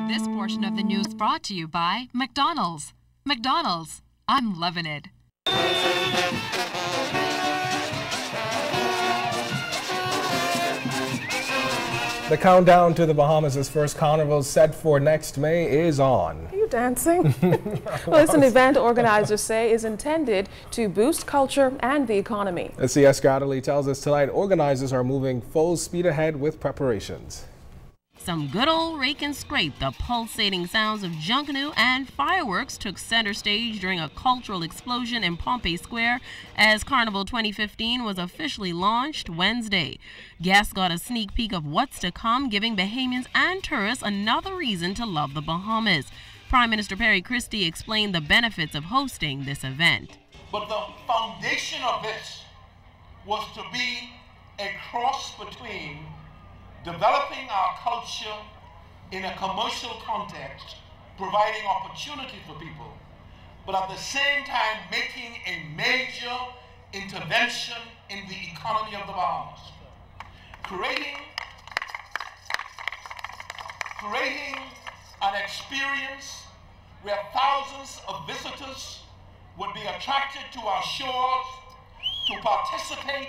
This portion of the news brought to you by McDonald's. McDonald's, I'm loving it. The countdown to the Bahamas' first carnival set for next May is on. Are you dancing? Well, it's an event organizers say is intended to boost culture and the economy. As C.S. Gadley tells us tonight, organizers are moving full speed ahead with preparations. Some good old rake and scrape, the pulsating sounds of Junkanoo and fireworks took center stage during a cultural explosion in Pompey Square as Carnival 2015 was officially launched Wednesday. Guests got a sneak peek of what's to come, giving Bahamians and tourists another reason to love the Bahamas. Prime Minister Perry Christie explained the benefits of hosting this event. But the foundation of this was to be a cross between developing our culture in a commercial context, providing opportunity for people, but at the same time making a major intervention in the economy of the Bahamas. Creating an experience where thousands of visitors would be attracted to our shores to participate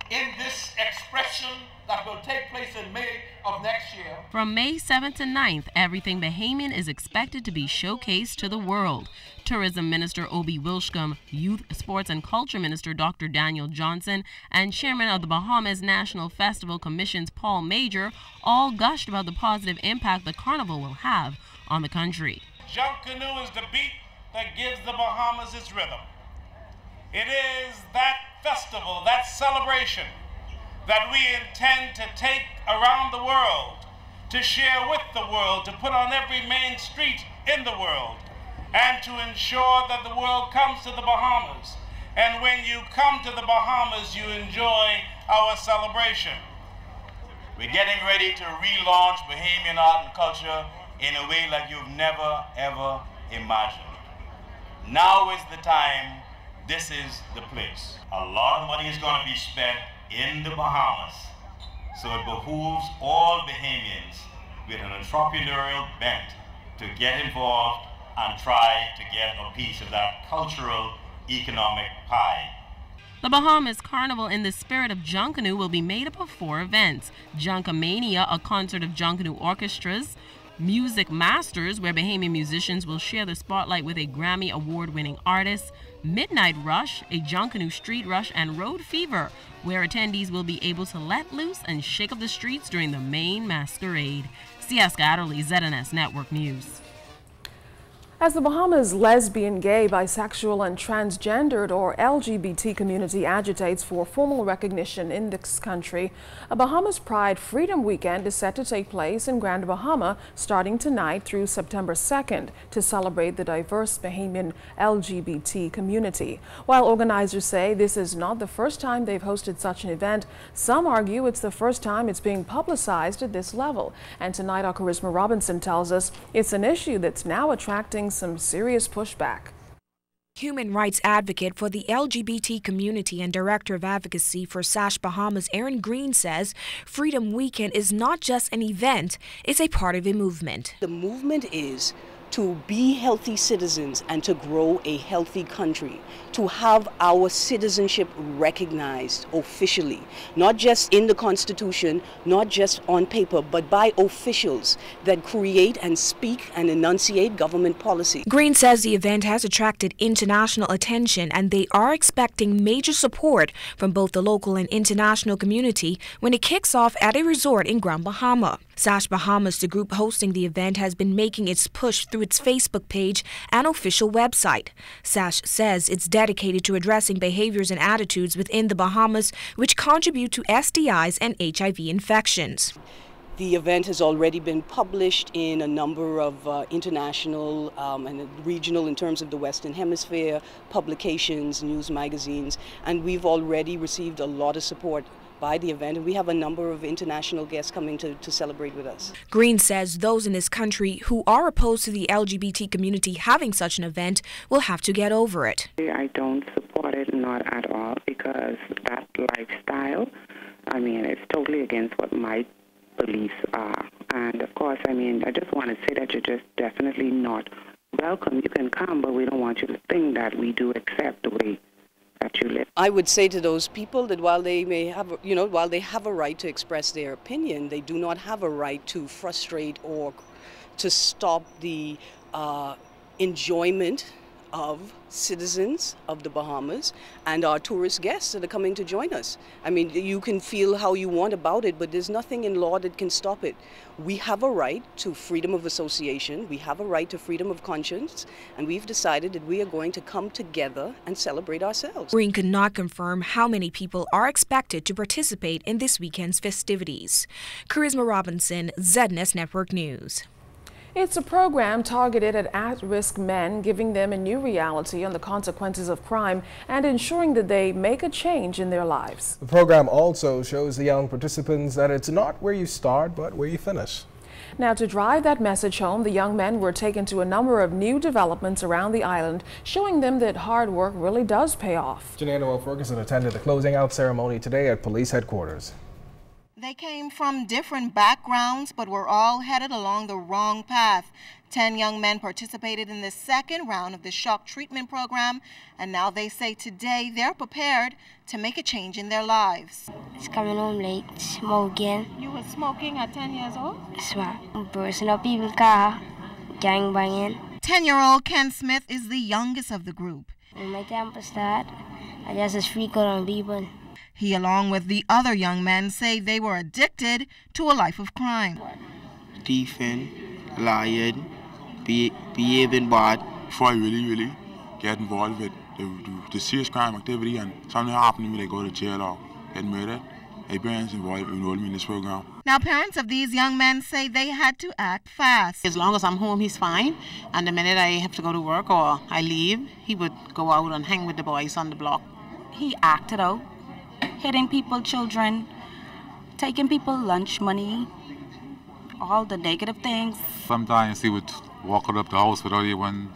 in this expression that will take place in May of next year. From May 7th to 9th, everything Bahamian is expected to be showcased to the world. Tourism Minister Obi Wilshcombe, Youth, Sports and Culture Minister Dr. Daniel Johnson, and Chairman of the Bahamas National Festival Commission's Paul Major all gushed about the positive impact the carnival will have on the country. Junkanoo is the beat that gives the Bahamas its rhythm. It is that festival, that celebration that we intend to take around the world, to share with the world, to put on every main street in the world, and to ensure that the world comes to the Bahamas. And when you come to the Bahamas, you enjoy our celebration. We're getting ready to relaunch Bahamian art and culture in a way like you've never, ever imagined. Now is the time. This is the place. A lot of money is going to be spent in the Bahamas, so it behooves all Bahamians with an entrepreneurial bent to get involved and try to get a piece of that cultural, economic pie. The Bahamas Carnival in the spirit of Junkanoo will be made up of 4 events. Junkamania, a concert of Junkanoo orchestras. Music Masters, where Bahamian musicians will share the spotlight with a Grammy award-winning artist. Midnight Rush, a Junkanoo street rush, and Road Fever, where attendees will be able to let loose and shake up the streets during the main masquerade. C.S. Gadley, ZNS Network News. As the Bahamas lesbian, gay, bisexual and transgendered or LGBT community agitates for formal recognition in this country, a Bahamas Pride Freedom Weekend is set to take place in Grand Bahama starting tonight through September 2nd to celebrate the diverse Bahamian LGBT community. While organizers say this is not the first time they've hosted such an event, some argue it's the first time it's being publicized at this level. And tonight our Charisma Robinson tells us it's an issue that's now attracting some serious pushback. Human rights advocate for the LGBT community and director of advocacy for SASH Bahamas, Aaron Green, says Freedom Weekend is not just an event, it's a part of a movement. The movement is to be healthy citizens and to grow a healthy country, to have our citizenship recognized officially, not just in the Constitution, not just on paper, but by officials that create and speak and enunciate government policy. Green says the event has attracted international attention and they are expecting major support from both the local and international community when it kicks off at a resort in Grand Bahama. SASH Bahamas, the group hosting the event, has been making its push through its Facebook page and official website. SASH says it's dedicated to addressing behaviors and attitudes within the Bahamas which contribute to STIs and HIV infections. The event has already been published in a number of international and regional, in terms of the Western Hemisphere, publications, news magazines, and we've already received a lot of support by the event, and we have a number of international guests coming to celebrate with us. Green says those in this country who are opposed to the LGBT community having such an event will have to get over it. I don't support it, not at all, because that lifestyle, I mean, it's totally against what my beliefs are. And of course, I mean, I just want to say that you're just definitely not welcome. You can come, but we don't want you to think that we do accept the way that you live. I would say to those people that while they may have, while they have a right to express their opinion, they do not have a right to frustrate or to stop the enjoyment of citizens of the Bahamas and our tourist guests that are coming to join us. I mean, you can feel how you want about it, but there's nothing in law that can stop it. We have a right to freedom of association, we have a right to freedom of conscience, and we've decided that we are going to come together and celebrate ourselves. Green could not confirm how many people are expected to participate in this weekend's festivities. Charisma Robinson, ZNS Network News. It's a program targeted at-risk men, giving them a new reality on the consequences of crime and ensuring that they make a change in their lives. The program also shows the young participants that it's not where you start, but where you finish. Now, to drive that message home, the young men were taken to a number of new developments around the island, showing them that hard work really does pay off. Janae Noel Ferguson attended the closing out ceremony today at police headquarters. They came from different backgrounds, but were all headed along the wrong path. 10 young men participated in the second round of the shock treatment program, and now they say today they're prepared to make a change in their lives. It's coming home late, smoking. You were smoking at 10 years old? That's right. Bursting up people's car, gang banging. 10-year-old Ken Smith is the youngest of the group. When my temper start, I just freak out on people. He, along with the other young men, say they were addicted to a life of crime. Thieving, lying, behaving bad. Before I really get involved with the serious crime activity and something happened to me, they go to jail or get murdered, my parents enrolled me in this program. Now, parents of these young men say they had to act fast. As long as I'm home, he's fine. And the minute I have to go to work or I leave, he would go out and hang with the boys on the block. He acted out. Hitting people, children, taking people lunch money, all the negative things. Sometimes he would walk out of the house without even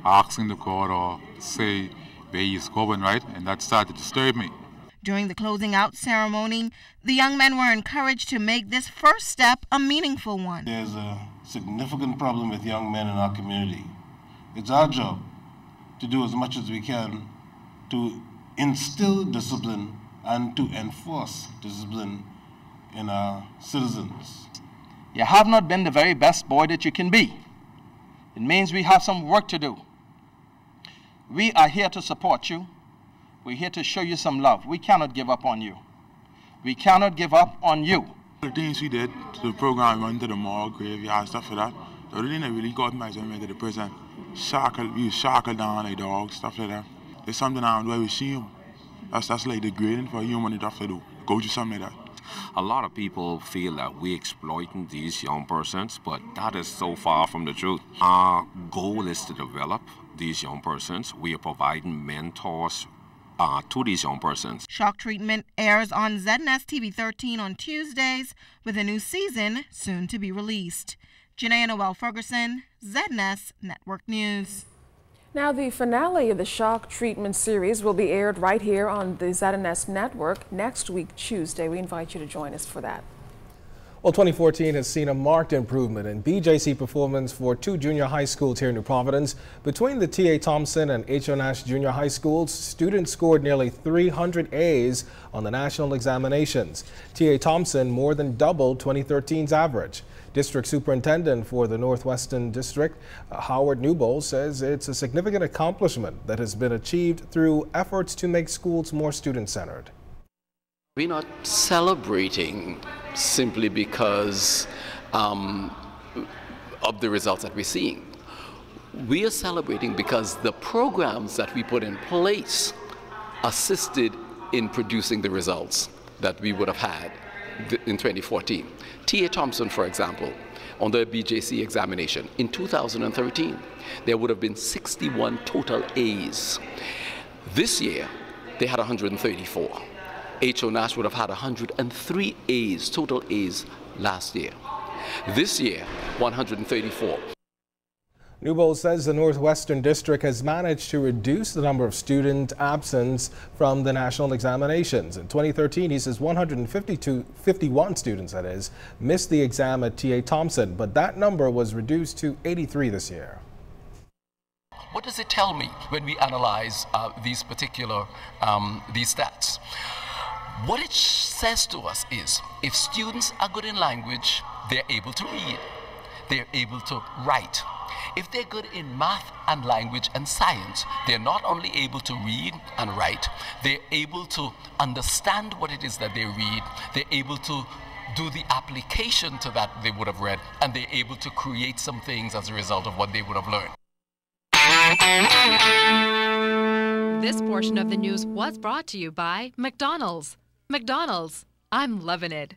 asking the court or say where he's going, right? And that started to disturb me. During the closing out ceremony, the young men were encouraged to make this first step a meaningful one. There's a significant problem with young men in our community. It's our job to do as much as we can to instill discipline and to enforce discipline in our citizens. You have not been the very best boy that you can be. It means we have some work to do. We are here to support you. We're here to show you some love. We cannot give up on you. We cannot give up on you. The things we did to the program, went to the mall, graveyard, stuff like that. The other thing that really got me is when we went to the prison. We shackle down like dogs, stuff like that. There's something around where we see them. That's like degrading for a human to have to do. Go through something like that. A lot of people feel that we're exploiting these young persons, but that is so far from the truth. Our goal is to develop these young persons. We are providing mentors to these young persons. Shock Treatment airs on ZNS TV 13 on Tuesdays, with a new season soon to be released. Janae Noel Ferguson, ZNS Network News. Now, the finale of the Shock Treatment series will be aired right here on the ZNS Network next week, Tuesday. We invite you to join us for that. Well, 2014 has seen a marked improvement in BJC performance for 2 junior high schools here in New Providence. Between the T.A. Thompson and H.O. Nash Junior High Schools, students scored nearly 300 A's on the national examinations. T.A. Thompson more than doubled 2013's average. District Superintendent for the Northwestern District, Howard Newbold, says it's a significant accomplishment that has been achieved through efforts to make schools more student-centered. We're not celebrating simply because of the results that we're seeing. We are celebrating because the programs that we put in place assisted in producing the results that we would have had in 2014. T.A. Thompson, for example, on the BJC examination, in 2013, there would have been 61 total A's. This year, they had 134. H.O. Nash would have had 103 A's, total A's, last year. This year, 134. Newbold says the Northwestern District has managed to reduce the number of student absence from the national examinations. In 2013, he says 51 students, that is, missed the exam at T.A. Thompson, but that number was reduced to 83 this year. What does it tell me when we analyze these particular these stats? What it says to us is if students are good in language, they're able to read, they're able to write. If they're good in math and language and science, they're not only able to read and write, they're able to understand what it is that they read, they're able to do the application to that they would have read, and they're able to create some things as a result of what they would have learned. This portion of the news was brought to you by McDonald's. McDonald's, I'm loving it.